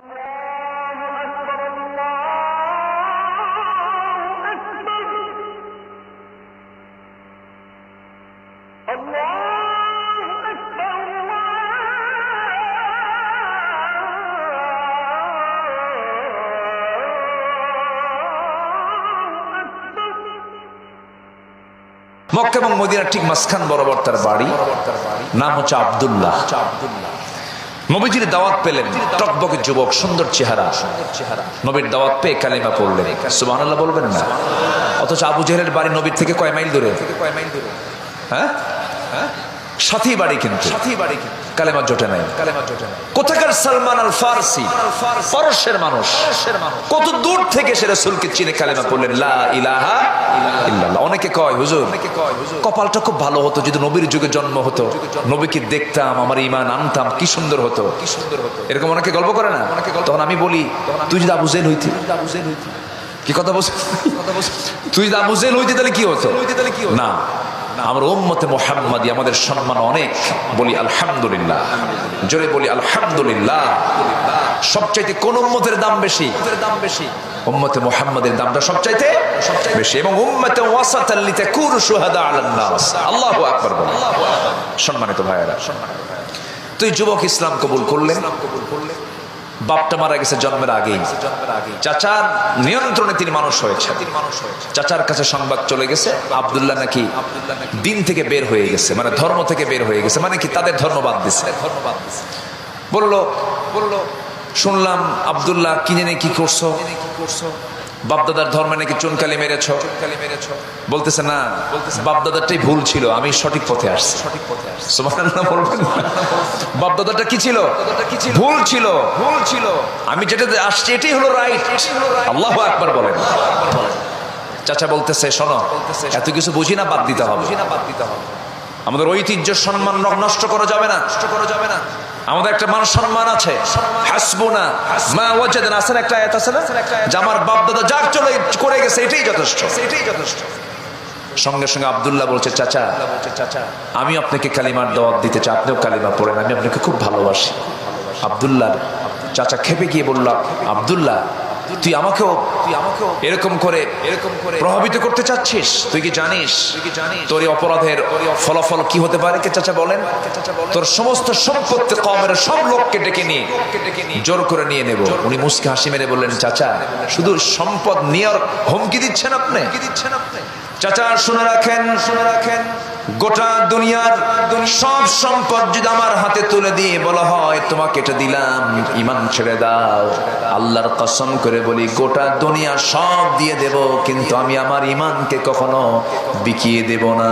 মক্কা এবং মদিনার ঠিক মাঝখান বরাবর তার বাড়ি। নাম হচ্ছে আব্দুল্লাহ। নবীজির দাওয়াত পেলেন, টকবকে যুবক, সুন্দর চেহারা। নবীর দাওয়াত পেয়ে কালিমা পড়লেন। সুবহানাল্লাহ বলবেন না? অথচ আবু জেহেলের বাড়ি নবীর থেকে কয় মাইল দূরে? হ্যাঁ, সাথী বাড়ি, কিন্তু কালেমা জোটে নাই। কোথাকার সালমান আল ফারসি, পারস্যের মানুষ, কত দূর থেকে সে রাসূলকে চিনে কালেমা পড়লেন, লা ইলাহা ইল্লাল্লাহ। অনেকে কয় হুজুর কপালটা খুব ভালো হতো যদি নবীর যুগে জন্ম হতো, নবীকে দেখতাম, আমার ঈমান আনতাম, কি সুন্দর হতো। এরকম অনেকে গল্প করে না? তখন আমি বলি, তুই যদি আবু জেহেল হইতি। কি কথা বলছিস? তুই যদি আবু জেহেল হইতি তাহলে কি হতো? না, আমার উম্মতে মুহাম্মাদি, আমাদের সম্মান অনেক। বলি আলহামদুলিল্লাহ, জোরে বলি আলহামদুলিল্লাহ। সবচাইতে কোন উম্মতের দাম বেশি? উম্মতে মুহাম্মাদের দামটা সবচাইতে বেশি। এবং উম্মতে ওয়াসাতাল লিতাকুনু শুহাদা আলান নাস। আল্লাহু আকবার বলেন। সম্মানিত ভাইয়েরা, তুই যুবক ইসলাম কবুল করলেন। বাপটা মারা গেছে জন্মের আগেই। চাচার নিয়ন্ত্রণে তিনি মানুষ হয়েছে। চাচার কাছে সংবাদ চলে গেছে আব্দুল্লাহ নাকি দিন থেকে বের হয়ে গেছে, মানে ধর্ম থেকে বের হয়ে গেছে, মানে কি তাদের ধর্ম বাদ দিছে। বললো শুনলাম আব্দুল্লাহ কি জানি কি করছো, বাপদাদার ধর্মে নাকি চুনকালি মেরেছ। বলতেছে না, বাপদাদারটাই ভুল ছিল, আমি সঠিক পথে আসছি। সুবহানাল্লাহ বলবেন। বাপদাদারটা কি ছিল? ভুল ছিল। আমি যেটা আসছি এটাই হলো রাইট। আল্লাহু আকবার বলেন। চাচা বলতেছে শোনো, এত কিছু বুঝি না, বাদ দিতে হবে। আমাদের ঐতিহ্য সম্মান নষ্ট করা যাবে না। আমাদের একটা মান সম্মান আছে। হাসবুনা মা ওয়াজাদনা, আছে একটা আয়াত আছে না, যে আমার বাপ দাদা যা চলে করে গেছে এটাই যথেষ্ট। সঙ্গে সঙ্গে আব্দুল্লাহ বলছে, চাচা আমি আপনাকে কালিমার দাওয়াত দিতে চাই, আপনিও কালিমা পড়েন, আমি আপনাকে খুব ভালোবাসি। আব্দুল্লাহ চাচা খেপে গিয়ে বলল, আব্দুল্লাহ তুই আমাকেও এরকম করে প্রভাবিত করতে চাচ্ছিস? তুই কি জানিস তোর এই অপরাধের ফলাফল কি হতে পারে? কে চাচা বলেন? তোর সমস্ত সম্পত্তি কওমের সব লোককে ডেকে নিয়ে জোর করে নিয়ে নেব। উনি মুস্কি হাসি মেরে বললেন, চাচা শুধু সম্পদ নেওয়ার হুমকি দিচ্ছেন আপনি? চাচা শুনে রাখেন, গোটা দুনিয়ার সব সম্পদ যদি আমার হাতে তুলে দিয়ে বলা হয় তোমাকে এটা দিলাম, ঈমান ছেড়ে দাও, আল্লাহর কসম করে বলি গোটা দুনিয়া সব দিয়ে দেব, কিন্তু আমি আমার ঈমানকে কখনো বিকিয়ে দেব না।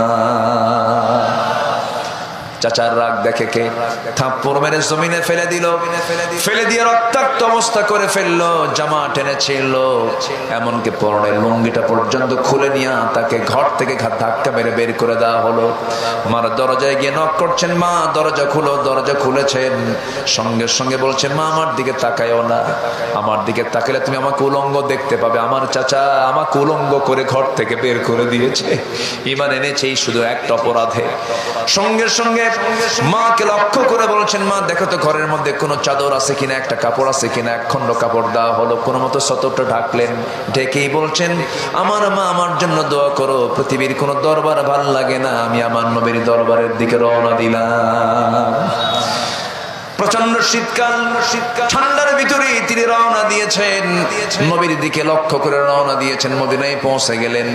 চাচার রাগ দেখে কে থাপ্পড় মেরে জমিনে ফেলে দিল, ফেলে দিয়ে রক্তাক্ত অবস্থা করে ফেললো, জামা টেনে ছিল, এমনকি পরনের লুঙ্গিটা পর্যন্ত খুলে নিয়ে তাকে ঘর থেকে ধাক্কা মেরে বের করে দেওয়া হলো। মার দরজায় গিয়ে নক করছেন, মা দরজা খুলো। দরজা খুলেছেন, সঙ্গে সঙ্গে বলছেন, মা আমার দিকে তাকায়ও না, আমার দিকে তাকালে তুমি আমাকে উলঙ্গ দেখতে পাবে। আমার চাচা আমাকে উলঙ্গ করে ঘর থেকে বের করে দিয়েছে, ঈমান এনেছে এই শুধু একটা অপরাধে। সঙ্গে সঙ্গে মাকে লক্ষ্য করে বলছেন, মা দেখো তো ঘরের মধ্যে কোনো চাদর আছে কিনা, একটা কাপড় আছে কিনা। এক খণ্ড কাপড় দেওয়া হলো, কোনো মতো সতরটা ঢাকলেন, ঢেকেই বলছেন, আমার মা আমার জন্য দোয়া করো, পৃথিবীর কোনো দরবার ভাল লাগে না, আমি আমার নবীর দরবারের দিকে রওনা দিলাম। প্রচন্ড শীতকাল, ঠান্ডার ভিতরে তিনি রওনা দিয়েছেন, নবীর দিকে লক্ষ্য করে রওনা দিয়েছেন। মদিনায় পৌঁছে গেলেন,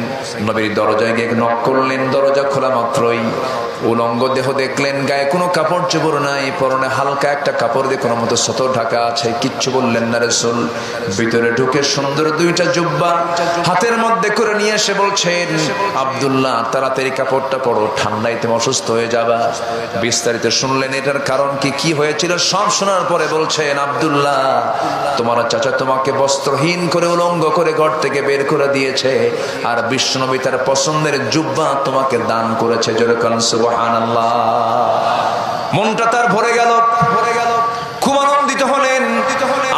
নবীর দরজায় গিয়ে নক করলেন। দরজা খোলা মাত্রই উলঙ্গ দেহ দেখলেন, গায়ে কোনো কাপড় চোপড় নাই, পরনে হালকা একটা কাপড় দিয়ে কোনো মতো সতর ঢাকা আছে। কিচ্ছু বললেন না রাসূল। ভিতরে ঢুকে সুন্দর দুইটা জুব্বা হাতের মধ্যে করে নিয়ে এসে বলছেন, আব্দুল্লাহ তাড়াতাড়ি কাপড়টা পরো, ঠান্ডায় তুমি অসুস্থ হয়ে যাবা। বিস্তারিত শুনলেন এটার কারণ কি হয়েছিল সব শোনার পরে বলছেন, আব্দুল্লাহ তোমার চাচা তোমাকে বস্ত্রহীন করে উলঙ্গ করে ঘর থেকে বের করে দিয়েছে, আর বিশ্বনবী তার পছন্দের জুব্বা তোমাকে দান করেছে। যেরকম সুবহানাল্লাহ। মনটা তার ভরে গেল, খুব আনন্দিত হলেন।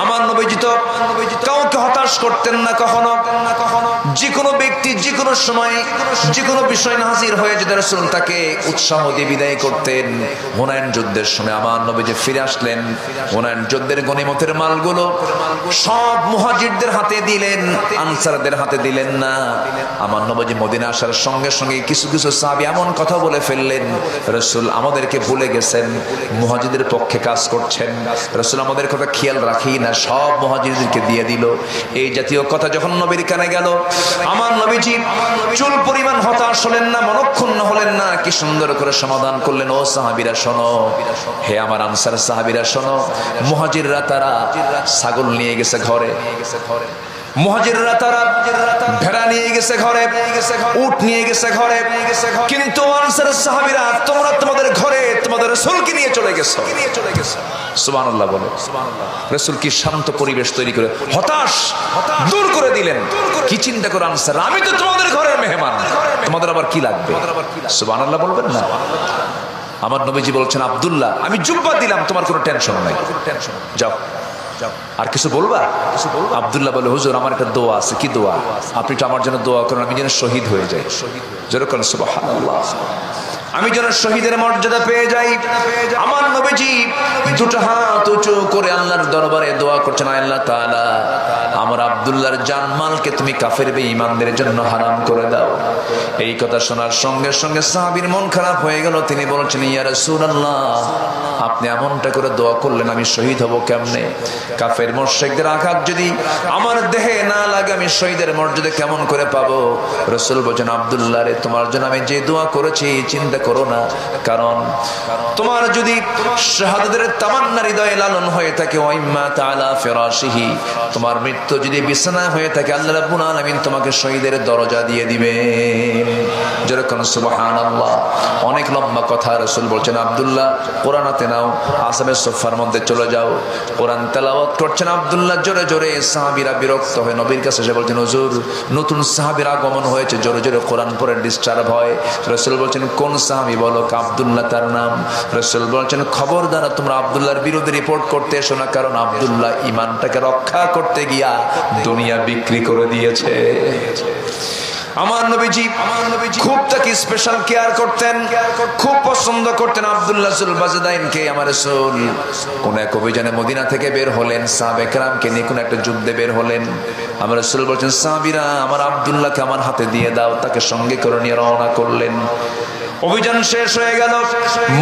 আমার নবীজি তো কাউকে হতাশ করতেন না কখনো। যে কোনো ব্যক্তি যে কোনো সময় যে কোনো বিষয় হাজির হয়ে যদি রাসূল তাকে উৎসাহ দিয়ে বিদায় করতেন। হুনাইন যুদ্ধের সময় আমার নবীজি ফিরে আসলেন, হুনাইন যুদ্ধের গনিমতের মালগুলো সব মুহাজিরদের হাতে দিলেন, আনসারদের হাতে দিলেন না। আমার নবীজি মদিনা আসার সঙ্গে সঙ্গে কিছু কিছু সাহাবী এমন কথা বলে ফেললেন, রাসূল আমাদেরকে ভুলে গেছেন, মুহাজিরদের পক্ষে কাজ করছেন, রাসূল আমাদের কথা খেয়াল রাখি না, সব মুহাজিরদেরকে দিয়ে দিল। এই জাতীয় কথা যখন নবীর কানে গেল, আমার নবীজি চুল পরিমাণ হতাশ হলেন না, মনক্ষুণ্ণ হলেন না, কি সুন্দর করে সমাধান করলেন। ও সাহাবীরা শোনো, হে আমার আনসার সাহাবীরা শোনো, মুহাজিররা তারা ছাগল নিয়ে গেছে ঘরে, মুহাজিররা তারা ভেড়া নিয়ে গেছে ঘরে, উট নিয়ে গেছে ঘরে, কিন্তু আনসার সাহাবীরা তোমরা তোমাদের ঘরে তোমাদের রাসূলকে নিয়ে চলে গেছো। সুবহানাল্লাহ বলে। রাসূল কি শান্ত পরিবেশ তৈরি করে হতাশ দূর করে দিলেন। কি চিন্তা করে আনসার, আমি তো তোমাদের ঘরের মেহমান, তোমাদের আবার কি লাগবে? সুবহানাল্লাহ বলবেন না? আমার নবীজি বলছেন, আব্দুল্লাহ আমি জুব্বা দিলাম, তোমার কোনো টেনশন নাই, যাও। আর কিছু বলবা? আব্দুল্লাহ বলে, হুজুর আমার একটা দোয়া আছে। কি দোয়া? আপনি তো আমার জন্য দোয়া করেন, আমি যেন শহীদ হয়ে যাই। যেরকম সুবহানাল্লাহ, আমি যেন শহীদের মর্যাদা পেয়ে যাই। আমার নবীজি দুটো হাত উঁচু করে আল্লাহর দরবারে দোয়া করছেন, আল্লাহ তাআলা আমার আব্দুল্লাহর জানমালকে তুমি কাফের বেঈমানদের জন্য হারাম করে দাও। এই কথা শোনার সঙ্গে সঙ্গে সাহাবীর মন খারাপ হয়ে গেল। তিনি বলছেন, ইয়া রাসূলুল্লাহ আপনি এমনটা করে দোয়া করলেন, আমি শহীদ হব কেমনে? কাফের মুশরিকদের আঘাত যদি আমার দেহে না লাগে, আমি শহীদের মর্যাদা কেমন করে পাবো? রাসূল বলেন, আব্দুল্লাহ রে, তোমার জন্য আমি যে দোয়া করেছি চিন্তা করো না, কারণ তোমার যদি শাহাদাতের তামান্না হৃদয়ে লালন হয়ে থাকে, ওয়াইম্মা তাআলা ফিরাশিহি, তোমার মৃত্যু যদি বিছানায় হয়ে থাকে, আল্লাহ রাব্বুল আলামিন তোমাকে শহীদের দরজা দিয়ে দিবেন। যেরকম সুবহানাল্লাহ। অনেক লম্বা কথা। রাসূল বলছেন, আব্দুল্লাহ কোরআনাতে নাও, আসহাবের সোফার মধ্যে চলে যাও। কোরআন তেলাওয়াত করছেন আব্দুল্লাহ জোরে জোরে। সাহাবীরা বিরক্ত হয়ে নবীর কাছে এসে বলছেন, হুজুর নতুন সাহাবীর আগমন হয়েছে, জোরে জোরে কোরআন পড়ে ডিস্টার্ব হয়। রাসূল বলছেন, কোন সাহাবী বলো? আব্দুল্লাহ তার নাম। রাসূল বলছেন, খবরদার তোমরা আব্দুল্লাহর বিরুদ্ধে রিপোর্ট করতে এসো না, কারণ আব্দুল্লাহ ঈমানটাকে রক্ষা করতে গিয়া দুনিয়া বিক্রি করে দিয়েছে। আমার নবীজি খুব তাকে স্পেশাল কেয়ার করতেন, খুব পছন্দ করতেন আব্দুল্লাহ জুল বাজদাইনকে। আমার রাসূল কোন এক অভিযানে মদিনা থেকে বের হলেন, সাহাবায়ে কেরামকে নিয়ে কোন একটা যুদ্ধে বের হলেন। আমার রাসূল বলছেন, সাহাবীরা আমার আব্দুল্লাহকে আমার হাতে দিয়ে দাও। তাকে সঙ্গে করে নিয়ে রওনা করলেন। অভিযান শেষ হয়ে গেল।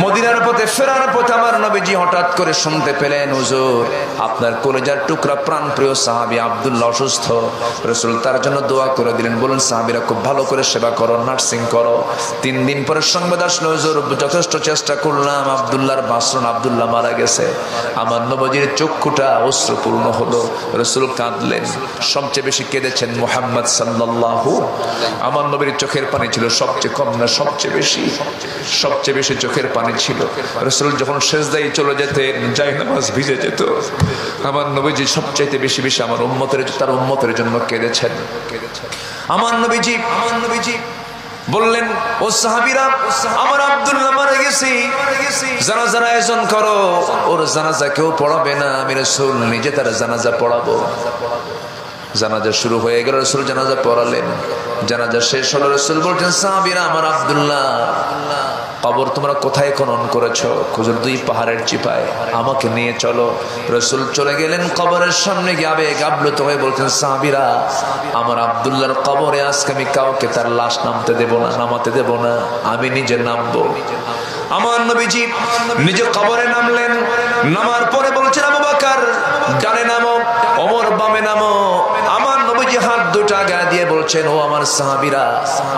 মদিনার পথে ফেরার পথে আমার নবীজি হঠাৎ করে শুনতে পেলেন, হুজুর আপনার কলিজার টুকরা প্রাণ প্রিয় সাহাবী আব্দুল্লাহ অসুস্থ। রাসূল তার জন্য দোয়া করে দিলেন। বলেন, সাহাবীরা খুব ভালো করে সেবা করো, নার্সিং করো। 3 দিন পরে সংবাদ আসলো, হুজুর যথেষ্ট চেষ্টা করলাম, আব্দুল্লাহর বাসরণ, আব্দুল্লাহ মারা গেছে। আমার নবীজির চক্ষুটা অশ্রুপূর্ণ হলো। রাসূল কাঁদলেন। সবচেয়ে বেশি কেঁদেছেন মুহাম্মদ সাল্লাল্লাহু। আমার নবীর চোখের পানি ছিল সবচেয়ে কম না সবচেয়ে বেশি? সবচেয়ে বেশি চোখের পানি ছিল। রাসূল যখন সিজদায় চলে যেতেন, জায়নামাজ ভিজে যেত। আমার নবীজি সবচাইতে বেশি বেশি আমার তার উম্মতের জন্য কেঁদেছেন। আমার নবীজি বললেন, ও সাহাবীরা আমার আব্দুল্লাহ মারা গেছে, জানাজার আয়োজন করো। ওর জানাজা কেউ পড়াবে না, আমি রাসূল নিজে তার জানাজা পড়াবো। জানাজা শুরু হয়ে গেল। রাসূল জানাজা পড়ালেন। জানাজা শেষ হলো। রাসূল বলছেন, সাহাবীরা আমার আব্দুল্লাহ কবর তোমরা কোথায় খনন করেছো? হুজুর 2 পাহাড়ের চিপায়, আমাকে নিয়ে চলো। রাসূল চলে গেলেন কবরের সামনে গিয়ে আবেগ আপ্লুত হয়ে বলছেন, সাহাবীরা আমার আব্দুল্লাহর কবরে আজকে আমি কাউকে তার লাশ নামতে দেব না, নামাতে দেব না, আমি নিজে নামবো। আমার নবীজি নিজে কবরে নামলেন। নামার পরে বলছেন, আবু বকর ডানে নামো, ওমর বামে নামো। আমার নবীজি হাত দুটো আগায় দিয়ে বলছেন, ও আমার সাহাবীরা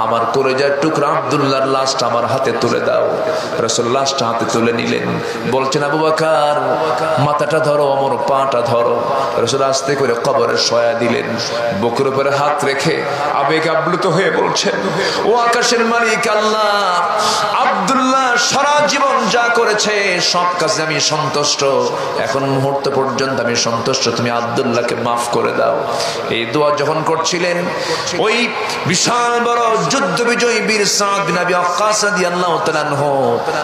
আমার কলিজার টুকরা আব্দুল্লাহর লাশটা আমার হাতে তুলে দাও। রাসূল লাশটা হাতে তুলে নিলেন। বলছেন, আবু বকর মাথাটা ধরো, ওমর পাটা ধরো। রাসূল আস্তে করে কবরে শোয়া দিলেন। বুকের উপরে হাত রেখে আবেগ আপ্লুত হয়ে বলছেন, ও আকাশের মালিক আল্লাহ, আব্দুল্লাহ সারা জীবন যা করেছে সব কাজে আমি সন্তুষ্ট, এখন মুহূর্ত পর্যন্ত আমি সন্তুষ্ট, তুমি আব্দুল্লাহকে মাফ করে দাও। এই দোয়া যখন করছিলেন ওই বিশাল বড় যুদ্ধ বিজয়ী বীর সাদ বিন আবি ওয়াক্কাস রাদিয়াল্লাহু তাআলা আনহু,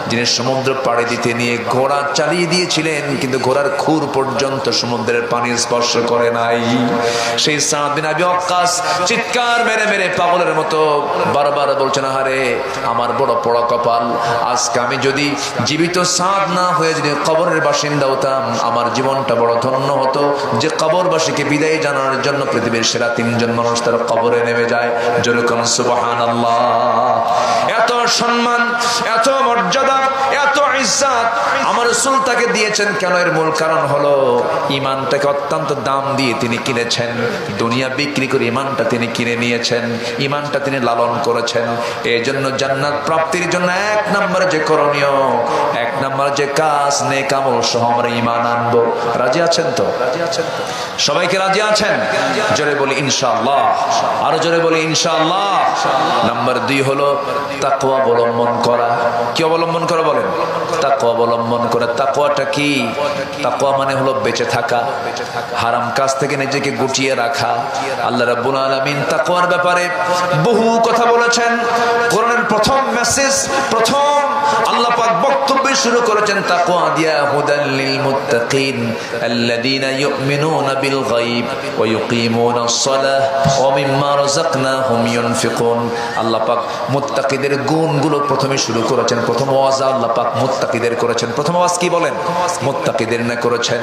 যিনি সমুদ্র পাড়ি দিতে নিয়ে ঘোড়া চালিয়ে দিয়েছিলেন, কিন্তু ঘোড়ার খুর পর্যন্ত সমুদ্রের পানি স্পর্শ করে নাই। সেই সাদ বিন আবি ওয়াক্কাস চিৎকার মেরে মেরে পাগলের মতো বারবার বলছেন, আরে আমার বড় পোড়া কপাল, আজকে আমি যদি জীবিত সাদ না হয়ে যদি কবরের বাসিন্দা হতাম, আমার জীবনটা বড় ধন্য হতো। যে কবরবাসীকে বিদায় জানানোর জন্য পৃথিবীর সেরা 3 জন মানুষ তারা কবরে নেমে যায়। জোরে কোন সুবহানাল্লাহ। এত সম্মান, এত মর্যাদা, এত ইজ্জত আমার রাসূল তাকে দিয়েছেন কেন? এর মূল কারণ হলো ঈমানটাকে অত্যন্ত দাম দিয়ে তিনি কিনেছেন। দুনিয়া বিক্রি করে ঈমানটা তিনি কিনে নিয়েছেন, ঈমানটা তিনি লালন করেছেন। এই জন্য জান্নাত প্রাপ্তির জন্য 1 নম্বর যে করণীয়, 1 নম্বর যে কাজ, নেক আমল সহ আমরা ঈমান আনবো। রাজি আছেন তো? সবাইকে রাজি আছেন? জোরে বলি ইনশাআল্লাহ। আরো জোরে বলি ইনশাআল্লাহ। নাম্বার 2 হলো তাকওয়া অবলম্বন করা। কি অবলম্বন করা বলেন? তাকওয়া অবলম্বন করা। তাকওয়াটা কি? তাকওয়া মানে হলো বেঁচে থাকা, হারাম কাজ থেকে নিজেকে গুটিয়ে রাখা। আল্লাহ রাব্বুল আলামিন তাকওয়ার ব্যাপারে বহু কথা বলেছেন। কোরআনের প্রথম মেসেজ, প্রথম আল্লাহ পাক বক্তব্য শুরু করেছেন তাকওয়া দিয়া, হুদাল লিল মুত্তাকিন আল্লাযীনা ইউমিনুনা বিল গায়ব ওয়া ইউকিমুনাস সালাহ ওয়া মিম্মা রাযাকনাহুম ইউনফিকুন। আল্লাহ পাক মুত্তাকিদের গুণগুলো প্রথমে শুরু করেছেন। প্রথম ওয়াজ আল্লাহ পাক মুত্তাকিদের করেছেন। প্রথম ওয়াজ কি বলেন? মুত্তাকিদের না করেছেন।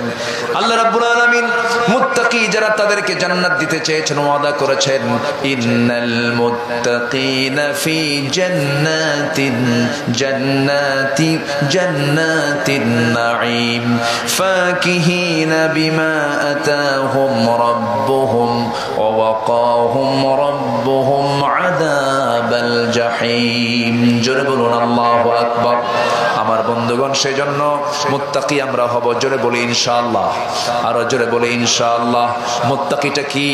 আল্লাহ রাব্বুল আলামিন মুত্তাকি যারা তাদেরকে জান্নাত দিতে চেয়েছেন, ওয়াদা করেছেন, ইন্নাল মুত্তাকিনা ফি জান্নাতিন জান্নাতিন নাঈম ফাকিহিনা বিমা আতাহুম রাব্বুহুম ওয়া ওয়াকাহুম রাব্বুহুম আযাবাল জাহিম। জোরে বলুন আল্লাহু আকবার। আমার বন্ধুগণ, সেজন্য মুত্তাকি আমরা হব। জোরে বলি ইনশাআল্লাহ। আরো জোরে বলি ইনশাআল্লাহ। মুত্তাকিটা কি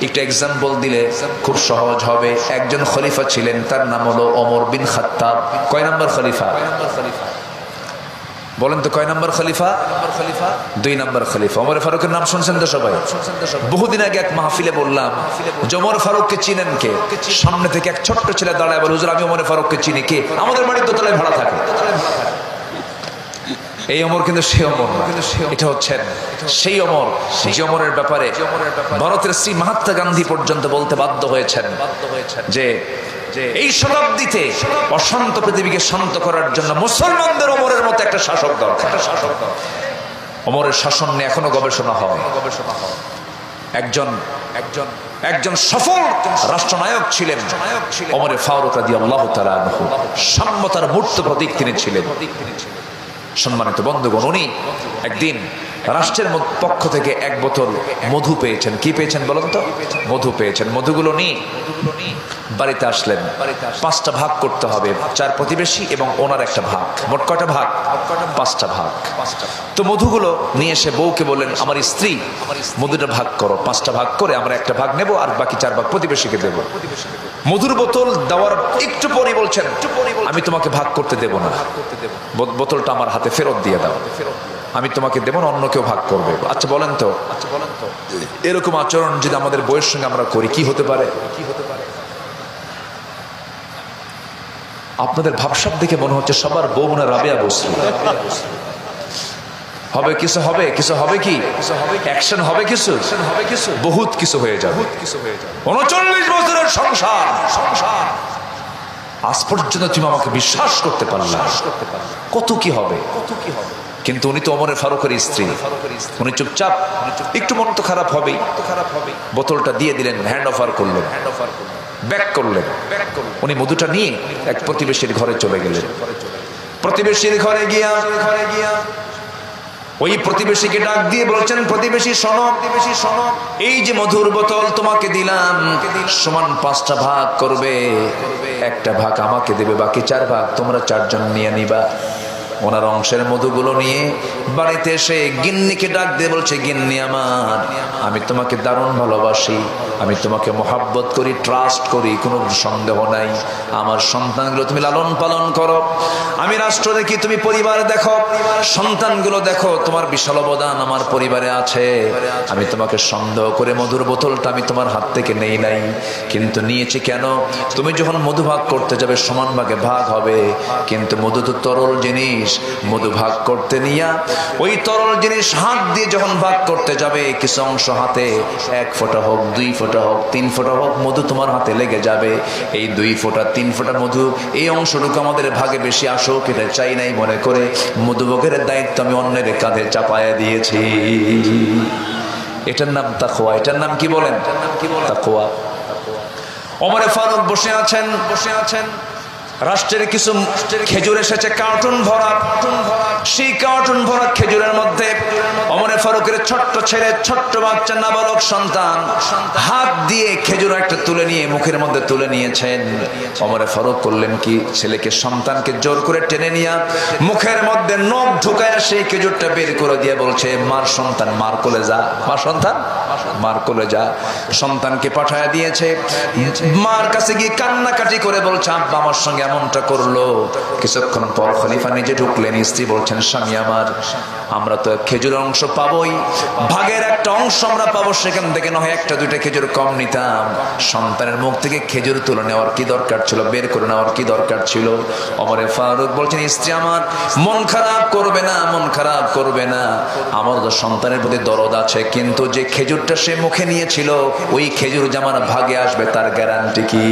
একটা এক্সাম্পল দিলে খুব সহজ হবে। একজন খলিফা ছিলেন, তার নাম হলো ওমর বিন খাত্তাব। কয় নম্বর খলিফা বলেন তো? কয় নম্বর খলিফা? 2 নম্বর খলিফা। ওমর ফারুকের নাম শুনছেন তো সবাই? বহুদিন আগে এক মাহফিলে বললাম, ওমর ফারুককে চিনেন কে? সামনে থেকে এক ছোট্ট ছেলে দাঁড়ায় বলে, হুজুর আমি ওমর ফারুককে চিনি। কে? আমাদের বাড়ির দোতলায় ভাড়া থাকে। এই ওমর কিন্তু সেই ওমর না, এটা হচ্ছেন সেই ওমর যে ওমরের ব্যাপারে ভারতের শ্রী মহাত্মা গান্ধী পর্যন্ত বলতে বাধ্য হয়েছেন যে এই শতাব্দীতে অশান্ত পৃথিবীকে শান্ত করার জন্য মুসলমানদের ওমরের মতো একটা শাসক দরকার। ওমরের শাসন নিয়ে এখনো গবেষণা হয়। একজন সফল রাষ্ট্রনায়ক ছিলেন ওমর ফারুক রাদিয়াল্লাহু তাআলা আনহু। সাম্যতার মূর্ত প্রতীক তিনি ছিলেন। সম্মানিত বন্ধুগণ, উনি একদিন রাষ্ট্রের পক্ষ থেকে 1 বোতল মধু পেয়েছেন। কি পেয়েছেন বলুন তো? মধু পেয়েছেন। মধুগুলো নিয়ে বাড়িতে আসলেন। 5টা ভাগ করতে হবে, 4 প্রতিবেশী এবং ওনার একটা ভাগ। মোট কয়টা ভাগ? 5টা ভাগ। তো মধুগুলো নিয়ে এসে বউকে বললেন, আমার স্ত্রী মধুটা ভাগ করো। 5টা ভাগ করে আমরা একটা ভাগ নেব, আর বাকি 4 ভাগ প্রতিবেশীকে দেব। মধুর বোতল দেওয়ার একটু পরে বলছেন, আমি তোমাকে ভাগ করতে দেব না, বোতলটা আমার হাতে ফেরত দিয়ে দাও। আমি তোমাকে দেব না, অন্য কেউ ভাগ করবে। আচ্ছা বলেন তো, এরকম আচরণ যদি আমাদের বউয়ের সঙ্গে আমরা করি, কি হতে পারে? আপনাদের ভাবসাব দেখে মনে হচ্ছে সবার বউ মনে রাবেয়া বসলো। হবে কিছু, হবে কিছু, হবে কি অ্যাকশন, হবে কিছু, বহুত কিছু হয়ে যাবে। 39 বছরের সংসার, আজ পর্যন্ত তুমি আমাকে বিশ্বাস করতে পারলা, কত কি হবে। কিন্তু উনি তো ওমর ফারুকের স্ত্রী, উনি চুপচাপ, একটু মন তো খারাপ হবেই। বোতলটা দিয়ে দিলেন, হ্যান্ড ওভার করলেন, ব্যাক করলেন। উনি মধুটা নিয়ে এক প্রতিবেশীর ঘরে চলে গেলেন। প্রতিবেশীর ঘরে গিয়া ওই প্রতিবেশীকে ডাক দিয়ে বলছেন, প্রতিবেশী শোনো, এই যে মধুর বোতল তোমাকে দিলাম, সমান 5টা ভাগ করবে। একটা ভাগ আমাকে দেবে, বাকি 4 ভাগ তোমরা 4 জন নিয়ে নিবা। ওনার অংশের মধুগুলো নিয়ে বাড়িতে এসে গিন্নিকে ডাক দিয়ে বলছে, গিন্নি আমার, আমি তোমাকে দারুণ ভালোবাসি, আমি তোমাকে মোহাব্বত করি, ট্রাস্ট করি, কোনো সন্দেহ নাই। আমার সন্তানগুলো তুমি লালন পালন করো, আমি রাষ্ট্র দেখি, তুমি পরিবার দেখো, সন্তানগুলো দেখো, তোমার বিশাল অবদান আমার পরিবারে আছে। আমি তোমাকে সন্দেহ করে মধুর বোতলটা আমি তোমার হাত থেকে নেই নাই, কিন্তু নিয়েছি কেন? তুমি যখন মধু ভাগ করতে যাবে সমান ভাগে ভাগ হবে, কিন্তু মধু তো তরল জিনিস, মধু ভাগ করতে নিয়া ওই তরল জিনিস হাত দিয়ে যখন ভাগ করতে যাবে, কিছু অংশ হাতে 1 ফোঁটা হোক, 2 ফোঁটা হোক, 3 ফোঁটা হোক, মধু তোমার হাতে লেগে যাবে। এই 2 ফোঁটা 3 ফোঁটা মধু, এই অংশটুকু আমাদের ভাগে বেশি আসুক এটা চাই নাই মনে করে মধুভোগের দায়িত্ব আমি অন্যের কাঁধে চাপায়া দিয়েছি। এটার নাম তাকওয়া। এটার নাম কি বলেন? তাকওয়া। ওমরে ফারুক বসে আছেন, রাষ্ট্রের কিছু খেজুর এসেছে কার্টুন ভরা, সেই কার্টুন ভরা খেজুরের মধ্যে ওমরে ফারুকের ছোট্ট ছেলে, ছোট্ট বাচ্চা, নাবালক সন্তান হাত দিয়ে খেজুর একটা তুলে নিয়ে মুখের মধ্যে তুলে নিয়েছেন। ওমরে ফারুক করলেন কি, ছেলেকে, সন্তানকে জোর করে টেনে নিয়ে মুখের মধ্যে নখ ঢুকায়া সেই খেজুরটা বের করে দিয়ে বলছে, মার সন্তান, মার কোলে যা, মা সন্তান মার কোলে যা। সন্তানকে পাঠায়া দিয়েছে, মার কাছে গিয়ে কান্নাকাটি করে বলছে, আব্বা আমার সঙ্গে এমনটা করলো। কিছুক্ষণ পর খলিফা নিজে ঢুকলেন, স্ত্রী বলছেন, স্বামী আমার, আমরা তো খেজুরের অংশ পাবোই, ভাগের একটা অংশ আমরা পাবো, সেখান থেকে নয় 1-2টা খেজুর কম নিতাম। সন্তানের মুখ থেকে খেজুর তুলে নেওয়ার কি দরকার ছিল, বের করে নেওয়ার কি দরকার ছিল? ওমরে ফারুক বলছেন, স্ত্রী আমার, মন খারাপ করবে না, মন খারাপ করবে না, আমার তো সন্তানের প্রতি দরদ আছে, কিন্তু যে খেজুরটা সে মুখে নিয়েছিল ওই খেজুর যে আমার ভাগে আসবে তার গ্যারান্টি কি?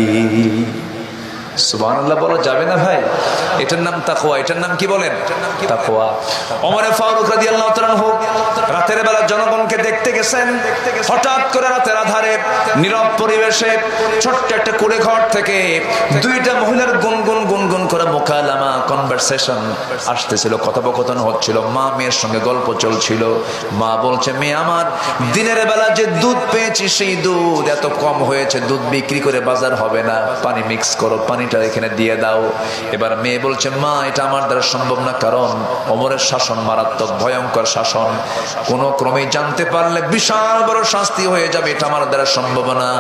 সুবহানাল্লাহ বলা যাবে না ভাই? এটার নাম তাকওয়া। এটার নাম কি বলেন? তাকওয়া। ওমর ফারুক রাদিয়াল্লাহু তাআলা আনহু রাতের বেলা জনগণকে দেখতে গেছেন। হঠাৎ করে রাতের আধারে নীরব পরিবেশে ছোট্ট একটা কুড়ে ঘর থেকে 2টা মহিলার গুনগুন করে মুকালামা, কনভারসেশন আসতেছিল, কথোপকথন হচ্ছিল, মা মেয়ের সঙ্গে গল্প চলছিল। মা বলছে, মেয়ে আমার, দিনের বেলা যে দুধ পেয়েছি সেই দুধ এত কম হয়েছে, দুধ বিক্রি করে বাজার হবে না, পানি মিক্স করো, পানিটা এখানে দিয়ে দাও। এবার মেয়ে বলছে, মা এটা আমার দ্বারা সম্ভব না, কারণ ওমরের শাসন মারাত্মক ভয়ঙ্কর শাসন, কোন ক্রমে জানতে পারলে বিশাল বড় শাস্তি হয়ে যাবে, এটা আমার দ্বারা সম্ভব না।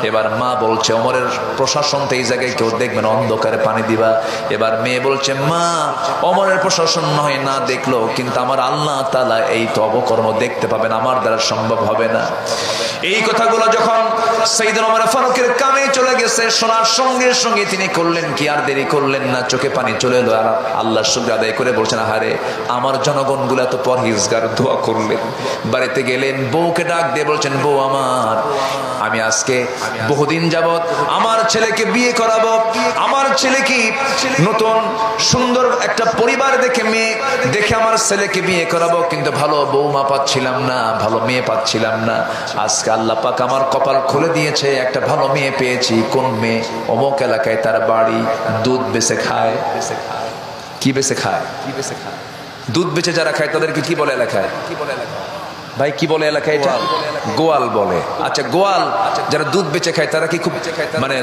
এবার মা বলছে, ওমরের প্রশাসন তো এই জায়গায় কেউ দেখবে না, অন্ধকারে পানি দিবা। এবার মেয়ে বলছে, মা ওমরের প্রশাসন নয় না দেখলো, কিন্তু আমার আল্লাহ তাআলা এই তো অবকর্ম দেখতে পাবেন, আমার দ্বারা সম্ভব হবে না। এই কথাগুলো যখন সাইয়েদনা ওমর ফারুকের কানে চলে গেছে, শোনার সঙ্গে সঙ্গে তিনি করলেন কি, আর দেরি করলেন না, চোখে পানি চলে এলো, আর আল্লাহর শুকর আদায় করে বলছেন, আহারে আমার জনগণগুলো এত পরহেজগার, দোয়া করলেন। বাড়িতে গেলেন, বউকে ডাক দিয়ে বলছেন, বউ আমার, আমি আজকে বহুদিন যাবত আমার ছেলেকে বিয়ে করাবো, আমার ছেলে কি নতুন সুন্দর একটা পরিবার দেখে, মেয়ে দেখে আমার ছেলেকে বিয়ে করাবো, কিন্তু ভালো বউমা পাচ্ছিলাম না, ভালো মেয়ে পাচ্ছিলাম না। আজকে আল্লাহ পাক আমার কপাল খুলে দিয়েছে, একটা ভালো মেয়ে পেয়েছি। কোন মেয়ে? অমুক এলাকায় তার বাড়ি, দুধ বেচে খায়। কি বেচে খায়? দুধ বেচে যারা খায় তাদেরকে কি বলে এলাকায়? ভাই কি বলে এলাকায়? এটা গোয়াল বলে। আচ্ছা, গোয়াল যারা দুধ বেচে খায় তারা কি খুব মানে